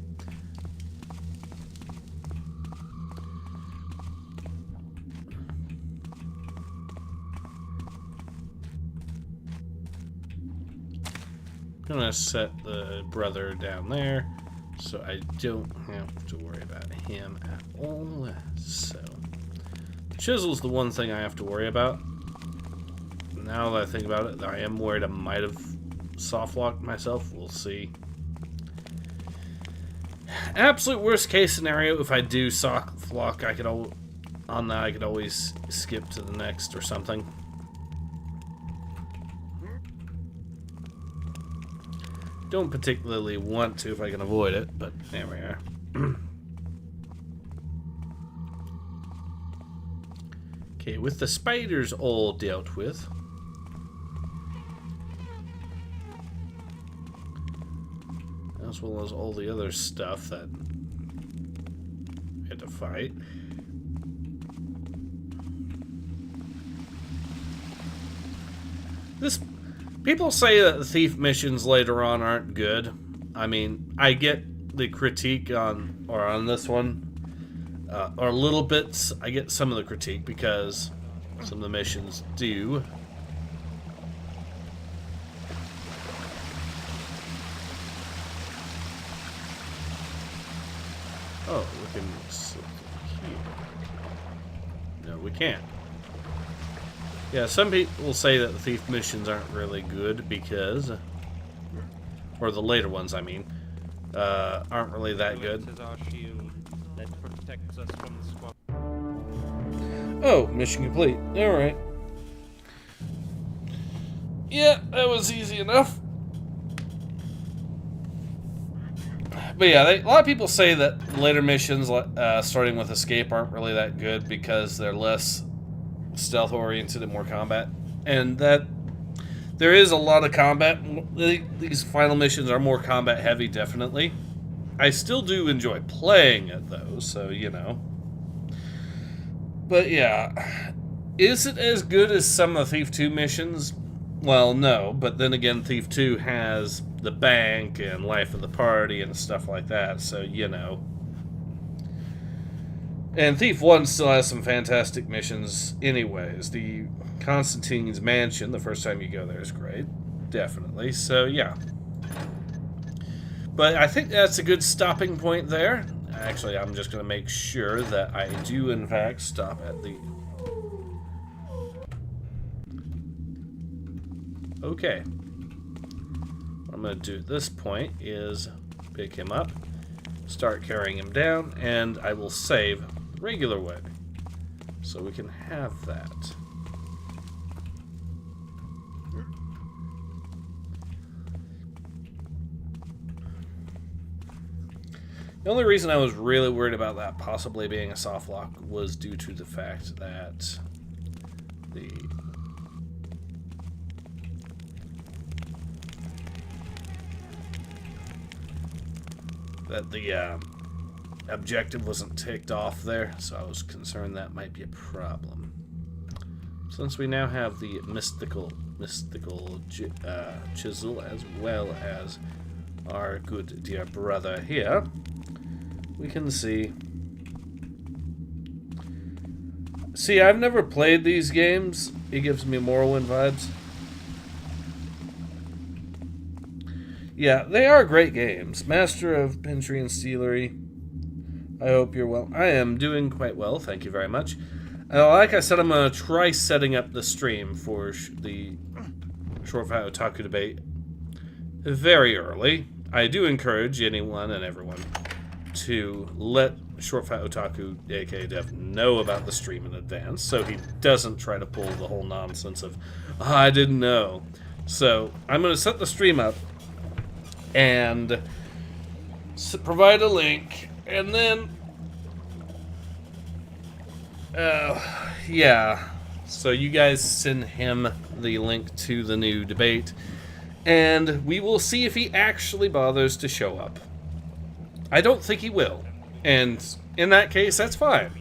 Gonna set the brother down there so I don't have to worry about him at all. So chisel's the one thing I have to worry about. Now that I think about it, I am worried I might have soft locked myself. We'll see. Absolute worst case scenario, if I do soft lock, I could always skip to the next or something. Don't particularly want to if I can avoid it, but there we are. Okay, with the spiders all dealt with, as well as all the other stuff that we had to fight. People say that the thief missions later on aren't good. I mean, I get the critique on this one. Or little bits, I get some of the critique because some of the missions do. Oh, we can sit here. No, we can't. Yeah, some people say that the thief missions aren't really good because, or the later ones, I mean, aren't really that good. Is our shield that protects us from the squad. Oh, mission complete. Alright. Yeah, that was easy enough. But yeah, a lot of people say that later missions, starting with escape, aren't really that good because they're less stealth-oriented and more combat. And that there is a lot of combat. These final missions are more combat-heavy, definitely. I still do enjoy playing it, though, so, you know. But yeah, is it as good as some of the Thief 2 missions? Well, no, but then again, Thief 2 has the bank and life of the party and stuff like that, so, you know. And Thief 1 still has some fantastic missions anyways. The Constantine's Mansion, the first time you go there, is great. Definitely, so yeah. But I think that's a good stopping point there. Actually, I'm just going to make sure that I do, in fact, stop at the... Okay. What I'm going to do at this point is pick him up, start carrying him down, and I will save the regular way. So we can have that. The only reason I was really worried about that possibly being a soft lock was due to the fact that the objective wasn't ticked off there, so I was concerned that might be a problem. Since we now have the mystical chisel as well as our good dear brother here, we can see. See, I've never played these games. It gives me Morrowind vibes. Yeah, they are great games. Master of Pintry and Steelery. I hope you're well. I am doing quite well, thank you very much. Like I said, I'm going to try setting up the stream for the Short Fat Otaku debate very early. I do encourage anyone and everyone to let Short Fat Otaku, aka Dev, know about the stream in advance, so he doesn't try to pull the whole nonsense of, oh, I didn't know. So, I'm going to set the stream up and provide a link, and then, yeah, so you guys send him the link to the new debate, and we will see if he actually bothers to show up. I don't think he will, and in that case, that's fine.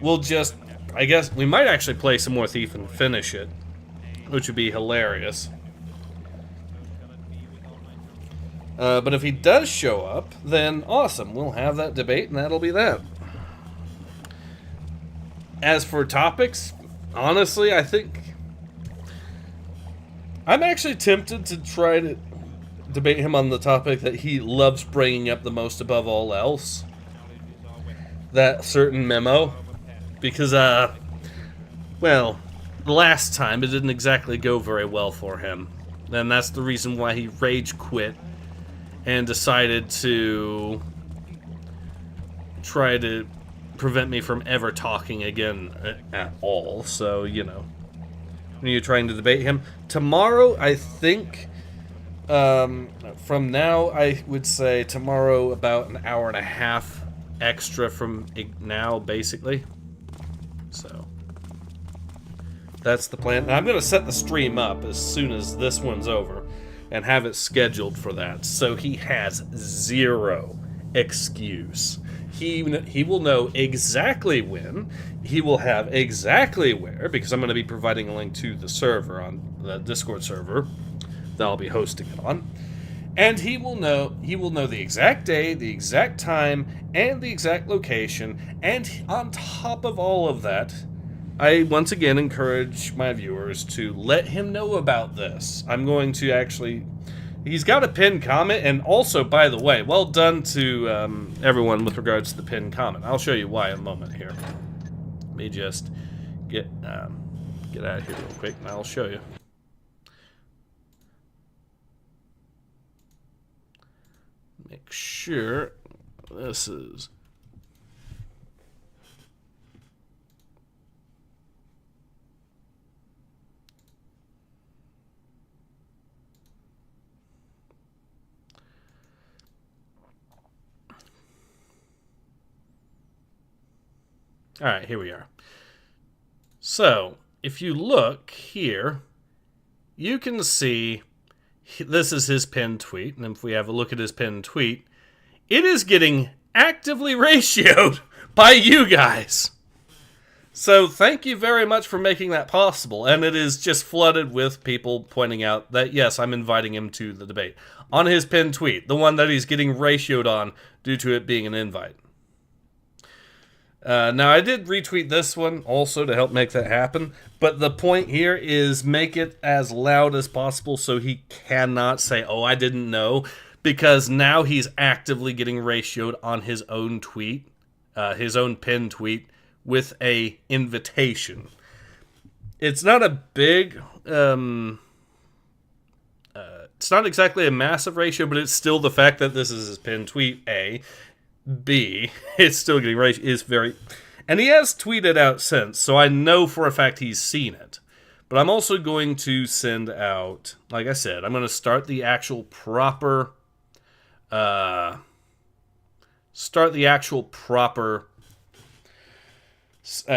We'll just, I guess, we might actually play some more Thief and finish it, which would be hilarious. But if he does show up, then awesome. We'll have that debate, and that'll be that. As for topics, honestly, I think I'm actually tempted to try to debate him on the topic that he loves bringing up the most above all else. That certain memo. Because, well, the last time it didn't exactly go very well for him. And that's the reason why he rage quit and decided to try to prevent me from ever talking again at all. So, you know, when you're trying to debate him. Tomorrow, I think, from now, I would say tomorrow about an hour and a half extra from now, basically. So, that's the plan. And I'm going to set the stream up as soon as this one's over and have it scheduled for that, so he has zero excuse. He will know exactly when, he will have exactly where, because I'm going to be providing a link to the server, on the Discord server that I'll be hosting it on, and he will know the exact day, the exact time, and the exact location, and on top of all of that, I once again encourage my viewers to let him know about this. I'm going to actually... He's got a pinned comment, and also, by the way, well done to everyone with regards to the pinned comment. I'll show you why in a moment here. Let me just get out of here real quick, and I'll show you. Make sure this is... Alright, here we are. So, if you look here, you can see this is his pinned tweet, and if we have a look at his pinned tweet, it is getting actively ratioed by you guys. So thank you very much for making that possible, and it is just flooded with people pointing out that, yes, I'm inviting him to the debate. On his pinned tweet, the one that he's getting ratioed on due to it being an invite. Now, I did retweet this one also to help make that happen, but the point here is make it as loud as possible so he cannot say, oh, I didn't know, because now he's actively getting ratioed on his own tweet, his own pinned tweet, with a invitation. It's not a big, it's not exactly a massive ratio, but it's still the fact that this is his pinned tweet, A. B, it's still getting ratioed, is very... And he has tweeted out since, so I know for a fact he's seen it. But I'm also going to send out, like I said, I'm going to start the actual proper...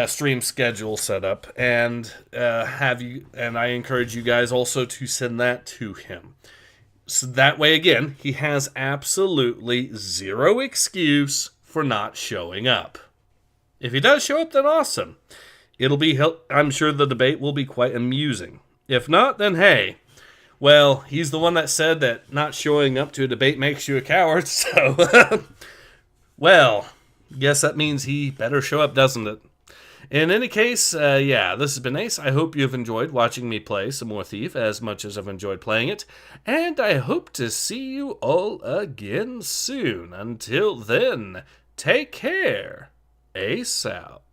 stream schedule set up, and I encourage you guys also to send that to him. So that way, again, he has absolutely zero excuse for not showing up. If he does show up, then awesome. I'm sure the debate will be quite amusing. If not, then hey, well, he's the one that said that not showing up to a debate makes you a coward, so, well, guess that means he better show up, doesn't it? In any case, yeah, this has been Ace. I hope you've enjoyed watching me play some more Thief as much as I've enjoyed playing it. And I hope to see you all again soon. Until then, take care. Ace out.